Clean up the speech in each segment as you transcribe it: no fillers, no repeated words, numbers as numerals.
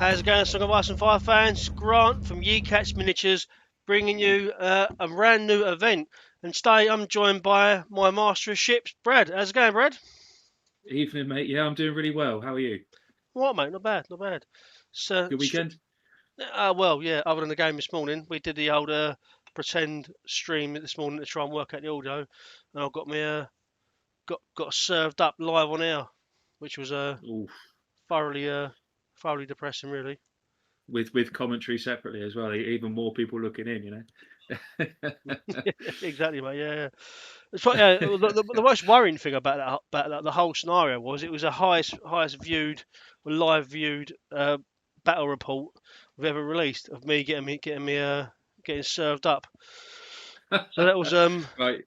How's it going, Song of Ice and Fire fans? Grant from Yecats Miniatures, bringing you a brand new event. And today I'm joined by my master of ships, Brad. How's it going, Brad? Evening, mate. Yeah, I'm doing really well. How are you? What, mate? Not bad, not bad. So, Good weekend? well, yeah. Other than the game this morning, we did the old pretend stream this morning to try and work out the audio, and I got me got served up live on air, which was Ooh, thoroughly thoroughly depressing, really. with commentary separately as well. Even more people looking in, Exactly, mate. Yeah, yeah. It's probably, yeah, the most worrying thing about the whole scenario was it was the highest viewed, live viewed battle report we've ever released of me getting served up. So that was Right.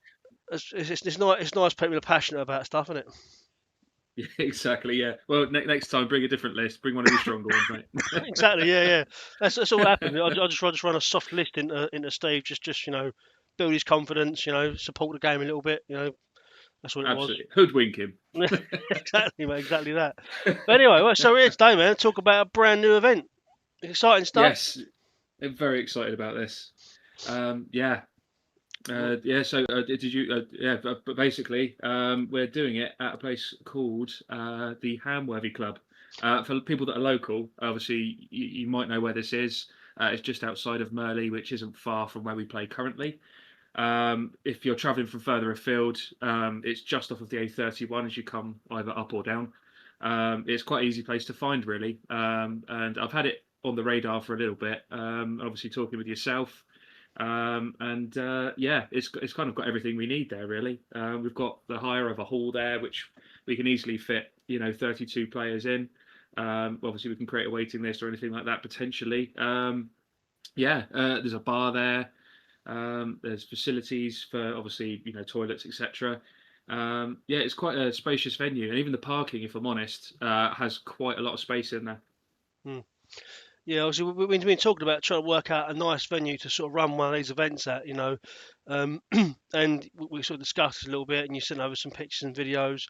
it's nice people are passionate about stuff, isn't it? Yeah, exactly. Yeah. Well, next time, bring a different list. Bring one of your stronger ones, mate. Exactly. Yeah, yeah. That's all what happened. I just run a soft list into Steve, just build his confidence, support the game a little bit. That's what it was. Absolutely. Hoodwink him. Exactly, mate. Exactly that. But anyway, well, so we're here today, man. To talk about a brand new event. Exciting stuff. Yes, I'm very excited about this. Yeah. Well, Yeah, so did you? Yeah, but basically, we're doing it at a place called the Hamworthy Club. For people that are local, obviously you might know where this is. It's just outside of Merley, which isn't far from where we play currently. If you're travelling from further afield, it's just off of the A31 as you come either up or down. It's quite an easy place to find, really. And I've had it on the radar for a little bit. Obviously, talking with yourself. And yeah, it's kind of got everything we need there, really. We've got the hire of a hall there, which we can easily fit, 32 players in. Obviously, we can create a waiting list or anything like that potentially. Yeah, there's a bar there. There's facilities for obviously, toilets, etc. Yeah, it's quite a spacious venue, and even the parking, if I'm honest, has quite a lot of space in there. hmm. Yeah, obviously we've been talking about trying to work out a nice venue to sort of run one of these events at. And we sort of discussed it a little bit, and you sent over some pictures and videos,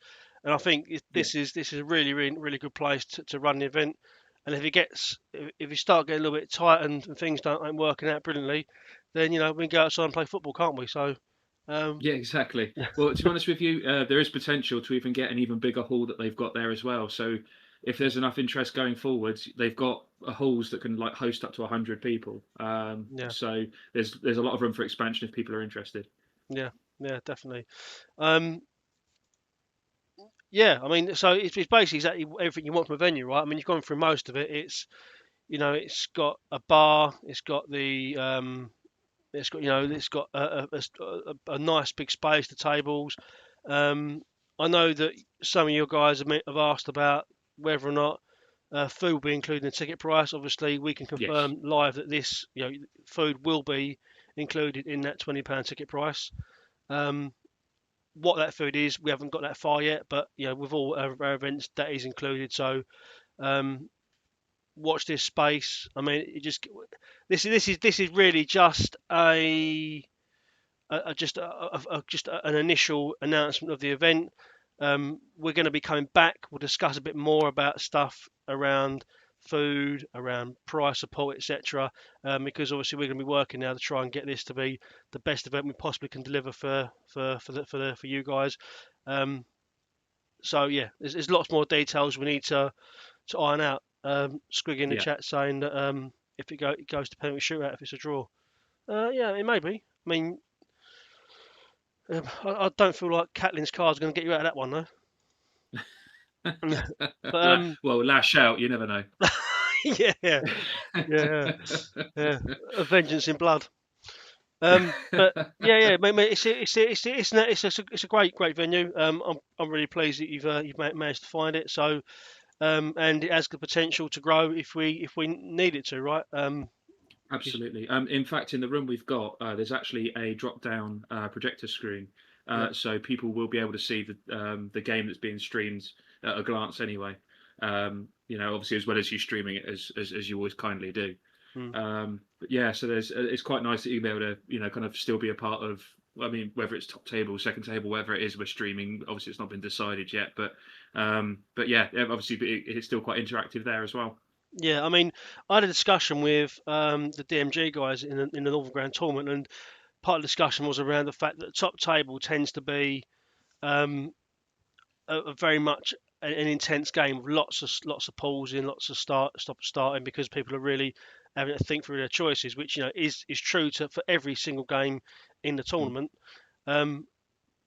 and I think Yeah, this is a really, really, really good place to run the event. And if you start getting a little bit tight and things ain't working out brilliantly, then we can go outside and play football, can't we? So, um, yeah, exactly. Well, to be honest with you, there is potential to even get an even bigger hall that they've got there as well. So, if there's enough interest going forwards, they've got halls that can like host up to 100 people. yeah, So there's a lot of room for expansion if people are interested. yeah, yeah, definitely. Um, Yeah, I mean, so it's basically exactly everything you want from a venue, right? I mean, you've gone through most of it. It's got a bar, it's got a nice big space, the tables. Um, I know that some of your guys have asked about whether or not food will be included in the ticket price. Obviously, we can Yes. confirm live that this, food will be included in that £20 ticket price. Um, what that food is, we haven't got that far yet, but with all our events, that is included. So um, watch this space. I mean, it just this is really just an initial announcement of the event. We're going to be coming back. We'll discuss a bit more about stuff around food, around price support, etc. Because obviously we're going to be working now to try and get this to be the best event we possibly can deliver for you guys. Um, so yeah, there's lots more details we need to iron out. Squig in the Yeah. chat saying that if it goes to penalty shootout if it's a draw. Yeah, it may be. I mean, I don't feel like Catlin's cards are going to get you out of that one though. But Well, lash out. You never know. yeah, yeah, yeah, yeah. A vengeance in blood. But yeah, yeah. It's a great venue. I'm really pleased that you've managed to find it. So and it has the potential to grow if we need it to, right? 'Cause- Absolutely. In fact, in the room we've got, there's actually a drop-down projector screen, yeah, so people will be able to see the game that's being streamed at a glance anyway. Obviously as well as you streaming it as you always kindly do. mm, But yeah, so it's quite nice that you'll be able to kind of still be a part of. I mean, whether it's top table, second table, whatever it is we're streaming. Obviously, it's not been decided yet, but yeah, obviously it's still quite interactive there as well. Yeah, I mean, I had a discussion with the DMG guys in the Northern Grand tournament, and part of the discussion was around the fact that the top table tends to be um, a very much an intense game with lots of pulls in, lots of starting because people are really having to think through their choices, which is true for every single game in the Mm. tournament. Um,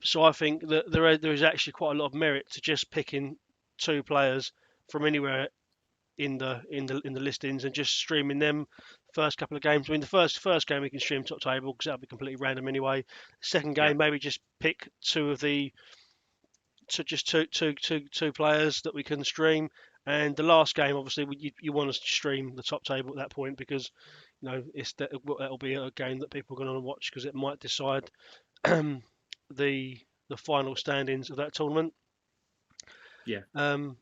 so I think that there is actually quite a lot of merit to just picking two players from anywhere in the listings and just streaming them first couple of games. I mean, the first game we can stream top table because that'll be completely random anyway. Second Yeah, game, maybe just pick two of the to just two players that we can stream. And the last game, obviously, you want to stream the top table at that point because that'll be a game that people are going to watch because it might decide the the final standings of that tournament. yeah. Um,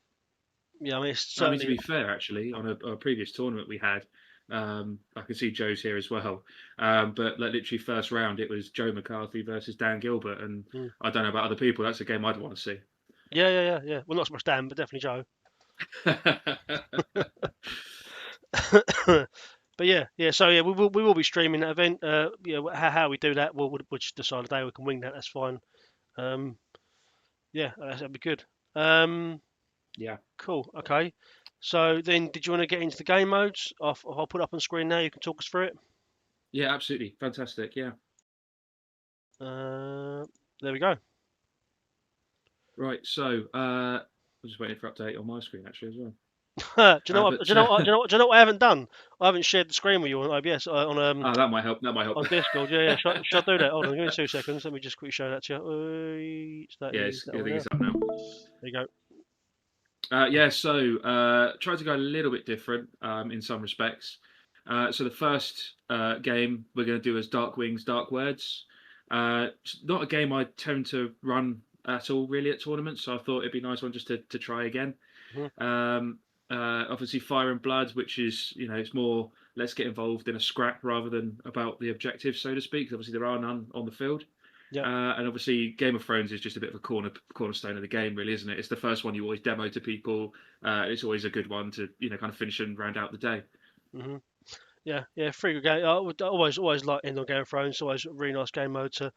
yeah, I mean, it's I mean, to certainly. be fair, actually, on a previous tournament we had, I can see Joe's here as well. But like literally first round, it was Joe McCarthy versus Dan Gilbert, and Mm. I don't know about other people. That's a game I'd want to see. Yeah. Well, not so much Dan, but definitely Joe. But yeah. So yeah, we will be streaming that event. Yeah, how we do that, we'll just decide a day we can wing that. That's fine. Um, yeah, that'd be good. Um, Yeah, cool. Okay. So then, did you want to get into the game modes? I'll put it up on screen now. You can talk us through it. yeah, absolutely, fantastic. Yeah, Uh, there we go. right. So I'm just waiting for update on my screen actually as well. Do you know what? Do But you know what? Do you know what? Do you know what I haven't done? I haven't shared the screen with you on OBS that might help. That might help. on Discord. Yeah. Shall I do that? Hold on, give me 2 seconds. Let me just quickly show that to you. That Yeah, is that I one think there. it's up now. There you go. Yeah, so try to go a little bit different in some respects. So the first game we're going to do is Dark Wings, Dark Words. It's not a game I tend to run at all really at tournaments, so I thought it'd be a nice one just to try again. Mhm. Um, Obviously, Fire and Blood, which is it's more let's get involved in a scrap rather than about the objectives, so to speak. 'Cause obviously, there are none on the field. Yeah. And obviously, Game of Thrones is just a bit of a cornerstone of the game, really, isn't it? It's the first one you always demo to people. It's always a good one to kind of finish and round out the day. Mhm. Yeah. Free good game. I would always like end on Game of Thrones. Always a really nice game mode to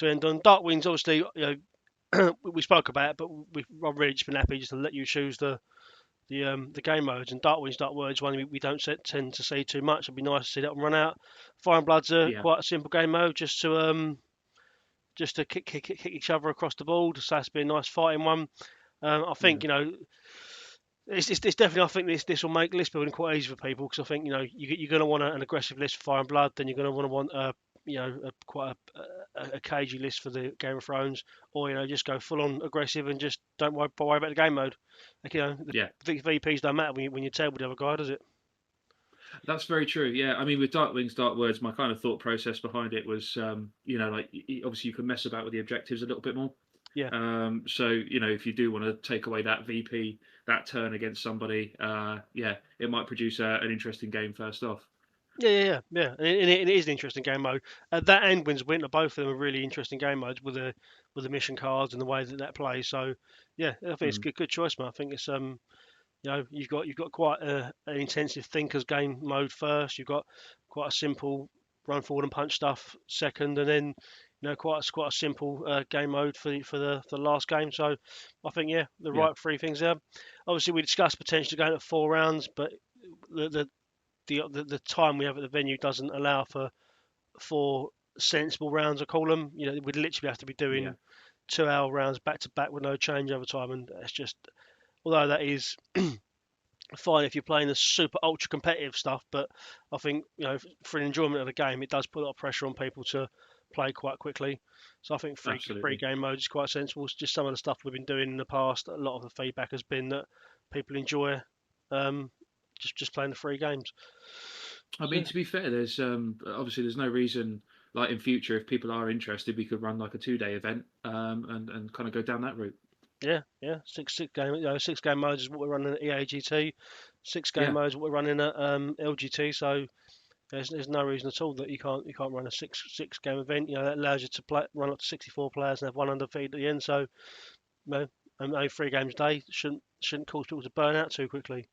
end on. Dark Wings, obviously, we spoke about it, but I've really just been happy just to let you choose the game modes. And Dark Wings, Dark Words, one we don't tend to see too much. It'd be nice to see that one run out. Fire and Blood's Yeah, quite a simple game mode, just to kick each other across the board. So that's been a nice fighting one. I yeah, think it's definitely. I think this will make list building quite easy for people because I think you're going to want an aggressive list for Fire and Blood, then you're going to want quite a cagey list for the Game of Thrones, or just go full on aggressive and just don't worry about the game mode. Like, yeah. the VPs don't matter when you table the other guy, does it? That's very true. Yeah, I mean, with Dark Wings, Dark Words, my kind of thought process behind it was, like obviously you can mess about with the objectives a little bit more. Yeah. So if you do want to take away that VP, that turn against somebody, yeah, it might produce an interesting game first off. Yeah. And it is an interesting game mode. That and Winds Winter, both of them are really interesting game modes with the mission cards and the way that plays. So yeah, I think it's Mm, good choice, man. I think it's you've got quite an intensive thinkers game mode first. You've got quite a simple run forward and punch stuff second, and then quite a simple game mode for the last game. So I think the yeah, right three things there. Obviously, we discussed potentially going at 4 rounds, but the the the time we have at the venue doesn't allow for four sensible rounds. I call them. We'd literally have to be yeah, doing 2 hour rounds back to back with no changeover time, and that's just although that is fine if you're playing the super ultra competitive stuff, but I think for an enjoyment of the game, it does put a lot of pressure on people to play quite quickly. So I think free absolutely. game mode is quite sensible. It's just some of the stuff we've been doing in the past. A lot of the feedback has been that people enjoy um, just playing the free games. I So, mean, to be fair, there's obviously there's no reason like in future if people are interested, we could run like a 2 day event and kind of go down that route. yeah. Six game modes is what we're running at EAGT. Six game Yeah, modes is what we're running at LGT. So there's no reason at all that you can't run a six game event. That allows you to run up to 64 players and have one undefeated at the end. So only 3 games a day shouldn't cause people to burn out too quickly.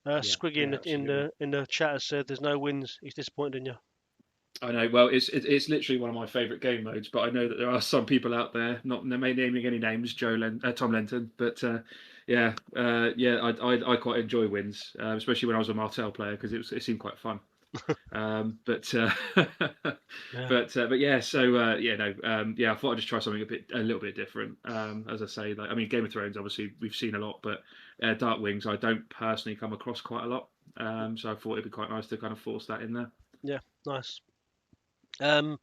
Yeah, Squiggy yeah, absolutely. in the chat has said there's no wins. He's disappointed in you. I know. Well, it's literally one of my favourite game modes, but I know that there are some people out there, not naming any names, Tom Lenton, but yeah, I quite enjoy wins, especially when I was a Martell player because it seemed quite fun. But Yeah, but yeah, so yeah, no, yeah, I thought I'd just try something a little bit different. As I say, like I mean, Game of Thrones, obviously we've seen a lot, but Dark Wings, I don't personally come across quite a lot. So I thought it'd be quite nice to kind of force that in there. yeah, nice. Um,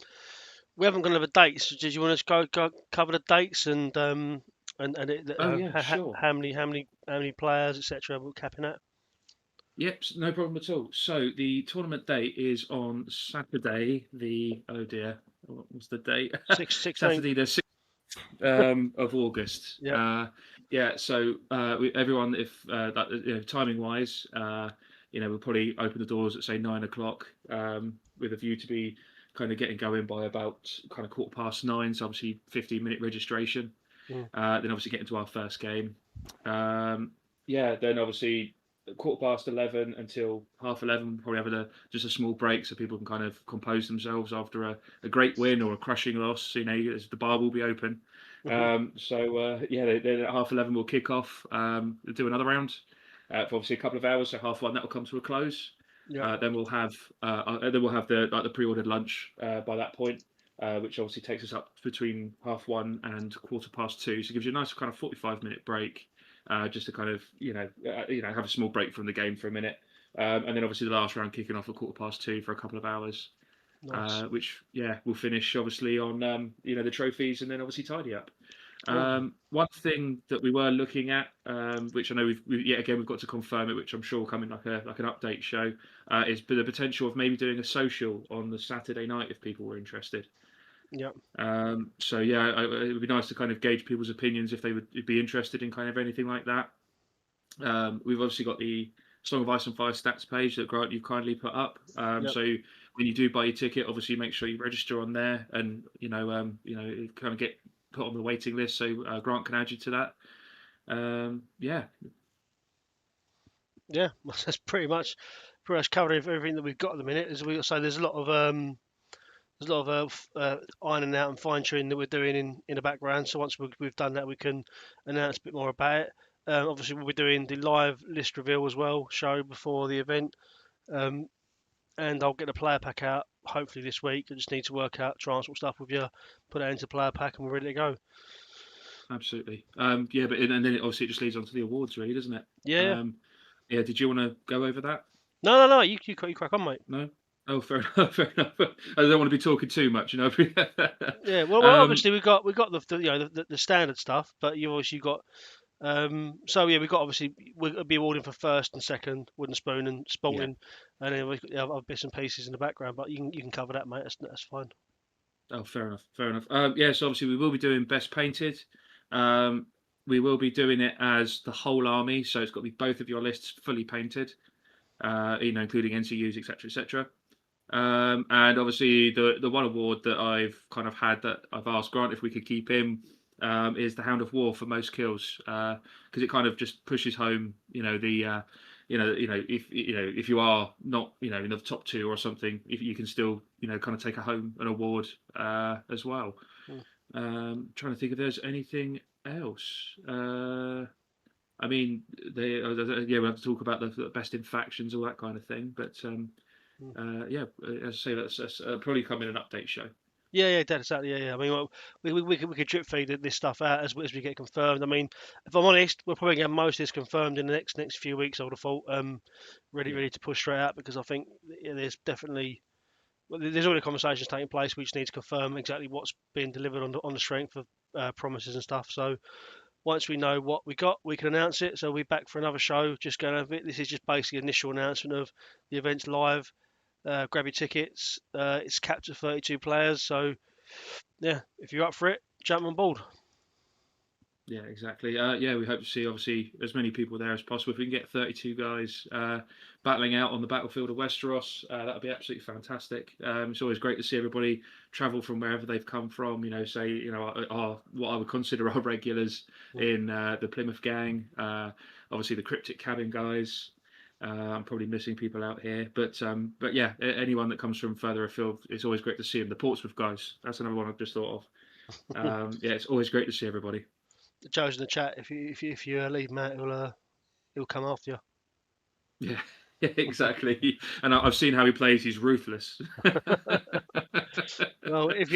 we haven't gone over dates. Did you want to go cover the dates and Oh yeah, sure. how many players etc. We're capping at? Yep, no problem at all. So the tournament date is on Saturday, the oh dear, what was the date? 16th. Saturday the 6th of August. Yep. Yeah, so everyone, if timing wise, we'll probably open the doors at say 9 o'clock, with a view to be kind of getting going by about kind of 9:15. So obviously 15-minute registration. Mm. Then obviously get into our first game. Yeah, then obviously 11:15 until 11:30. Probably have just a small break so people can kind of compose themselves after a great win or a crushing loss. The bar will be open. Mhm. Yeah, then at 11:30 we'll kick off. Do another round for obviously a couple of hours. So 1:30 that will come to a close. Yep. Then we'll have the pre-ordered lunch by that point, which obviously takes us up between 1:30 and 2:15. So it gives you a nice kind of 45-minute break, just to kind of have a small break from the game for a minute, and then obviously the last round kicking off at 2:15 for a couple of hours, Nice. which we'll finish obviously on the trophies and then obviously tidy up. Oh, One thing that we were looking at, which I know we've got to confirm it, which I'm sure will come in like an update show, is the potential of maybe doing a social on the Saturday night if people were interested. yep. So yeah, it would be nice to kind of gauge people's opinions if they would be interested in kind of anything like that. We've obviously got the Song of Ice and Fire stats page that Grant you've kindly put up. Yep. So when you do buy your ticket, obviously make sure you register on there, and kind of get put on the waiting list so Grant can add you to that. Yeah, Yeah. That's pretty much covered everything that we've got at the minute. As we say, there's a lot of ironing out and fine tuning that we're doing in the background. So once we've done that, we can announce a bit more about it. Obviously, we'll be doing the live list reveal as well, show before the event. Um, and I'll get the player pack out hopefully this week. I just need to work out transport stuff with you, put that into player pack, and we're ready to go. absolutely. Yeah, but and then obviously it just leads on to the awards, really, doesn't it? Yeah, yeah. Yeah, did you want to go over that? No. You crack on, mate. No. Oh, fair enough. Fair enough. I don't want to be talking too much, you know. Yeah. Well, um, obviously we got the standard stuff, but you obviously got. So yeah, we got obviously we'll be awarding for first and second, wooden spoon and yeah. sporting, and then we've got the other bits and pieces in the background. But you can cover that, mate. That's fine. Oh, fair enough. Fair enough. Yeah, so obviously we will be doing best painted. Um, we will be doing it as the whole army, so it's got to be both of your lists fully painted. Including NCUs, etc., etc. And obviously the one award that I've kind of had that I've asked Grant if we could keep him, is the Hound of War for most kills, because it kind of just pushes home, if you are not in the top two or something, if you can still kind of take an award as well. Mm. Trying to think if there's anything else. I mean, we have to talk about the best in factions, all that kind of thing. But Mm. yeah, as I say, that's probably come in an update show. Yeah, dead exactly. Yeah. I mean, well, we could drip feed this stuff out as we get confirmed. I mean, if I'm honest, we're probably going to have most of this confirmed in the next few weeks. I would have thought, Yeah, ready to push straight out because I think there's definitely there's already conversations taking place. We just need to confirm exactly what's being delivered on the strength of promises and stuff. So once we know what we got, we can announce it. So we're back for another show. Just going over it. This is just basically initial announcement of the event's live. Grab your tickets. It's capped at 32 players. So yeah, if you're up for it, jump on board. yeah, exactly. Yeah, we hope to see obviously as many people there as possible. If we can get 32 guys battling out on the battlefield of Westeros, that would be absolutely fantastic. It's always great to see everybody travel from wherever they've come from. Our what I would consider our regulars Mm. in the Plymouth gang. Obviously the Cryptic Cabin guys. I'm probably missing people out here, but yeah, anyone that comes from further afield, it's always great to see them. The Portsmouth guys, that's another one I've just thought of. Yeah, it's always great to see everybody. Joe's in the chat. If you leave Matt, he'll come after you. Yeah, yeah, exactly. And I've seen how he plays. He's ruthless. Well, if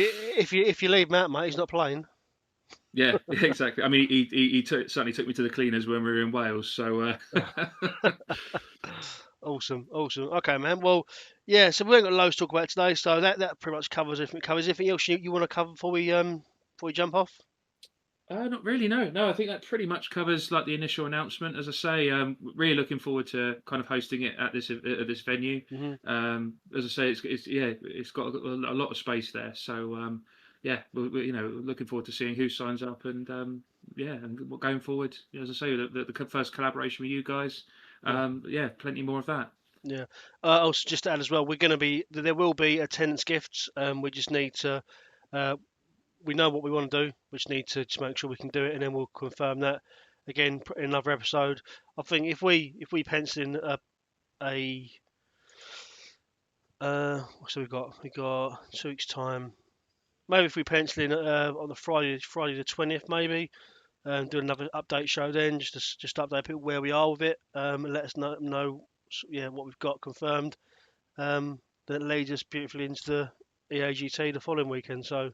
you leave Matt, mate, he's not playing. Yeah, exactly. I mean, certainly took me to the cleaners when we were in Wales. So Awesome, awesome. Okay, man. Well, yeah. So we ain't got loads to talk about today. So that pretty much covers everything. Covers anything else you want to cover before we jump off? not really. No, no. I think that pretty much covers like the initial announcement. As I say, really looking forward to kind of hosting it at this venue. Hmm. As I say, it's yeah, it's got a lot of space there. So yeah, looking forward to seeing who signs up and yeah, and going forward. As I say, the first collaboration with you guys. Yeah. Yeah, plenty more of that. Yeah. Also, just to add as well, there will be attendance gifts. We just need to, uh, we know what we want to do. We just need to just make sure we can do it, and then we'll confirm that again in another episode. I think if we pencil in a so we got 2 weeks time. Maybe if we pencil in on the Friday the 20th, maybe do another update show then, just update people where we are with it, and let us know yeah, what we've got confirmed. That leads us beautifully into the EAGT the following weekend. So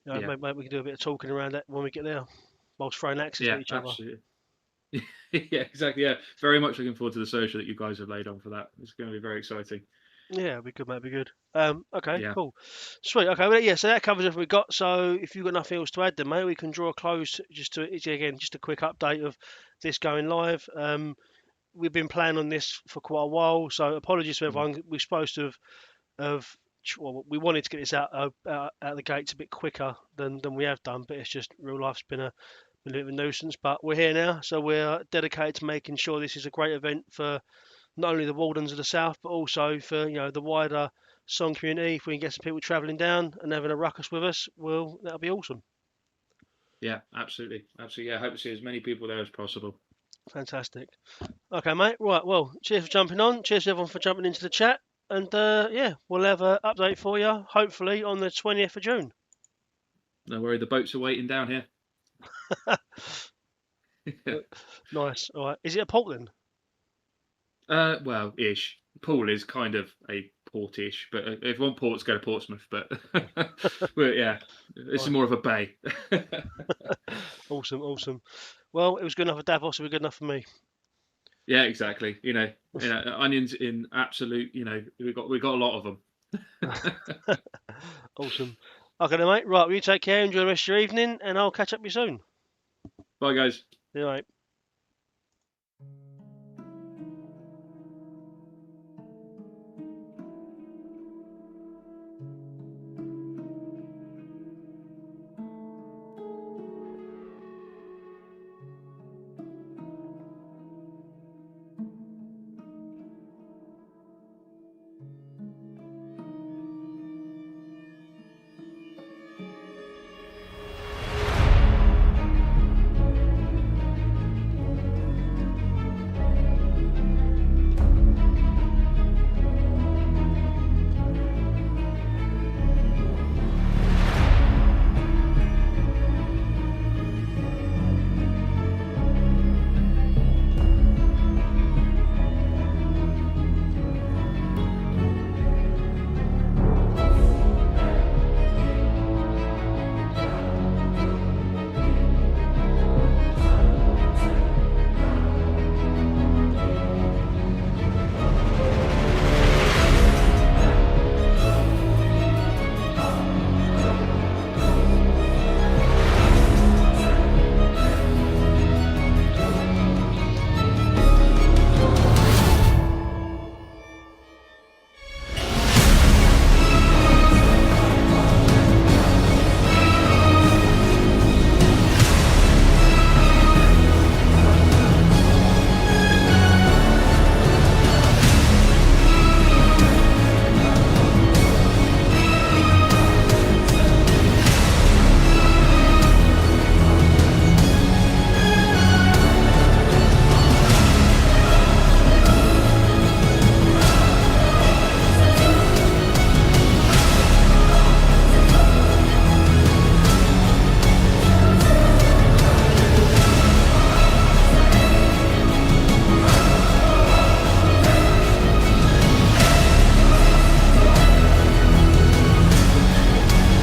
Yeah, maybe we can do a bit of talking around that when we get there, whilst throwing axes at yeah, each other. absolutely. Yeah, exactly. Yeah, very much looking forward to the social that you guys have laid on for that. It's going to be very exciting. Yeah, it'll be good, mate. It'll be good. Okay, Yeah, cool, sweet. Okay, well, yeah. So that covers everything we got. So if you've got nothing else to add, then mate, we can draw a close. Just a quick update of this going live. We've been planning on this for quite a while, so apologies to mhm. everyone. We're supposed to have well, we wanted to get this out the gates a bit quicker than we have done, but it's just real life's been a bit of a nuisance. But we're here now, so we're dedicated to making sure this is a great event for not only the Wardens of the South, but also for the wider song community. If we can get some people travelling down and having a ruckus with us, well, that'll be awesome. Yeah, absolutely, absolutely. Yeah, I hope to see as many people there as possible. Fantastic. Okay, mate. Right. Well, cheers for jumping on. Cheers to everyone for jumping into the chat. And yeah, we'll have an update for you, hopefully on the 20th of June. No worry, the boats are waiting down here. Nice. All right. Is it a Portland? Well, ish. Poole is kind of a port-ish, but if one port's go to Portsmouth, but yeah, this is Right. more of a bay. Awesome. Awesome. Well, it was good enough for Davos. It was good enough for me. Yeah, exactly. Onions in absolute. We got a lot of them. Awesome. Okay, then, mate. Right. Well, you take care. Enjoy the rest of your evening, and I'll catch up with you soon. Bye, guys. All right.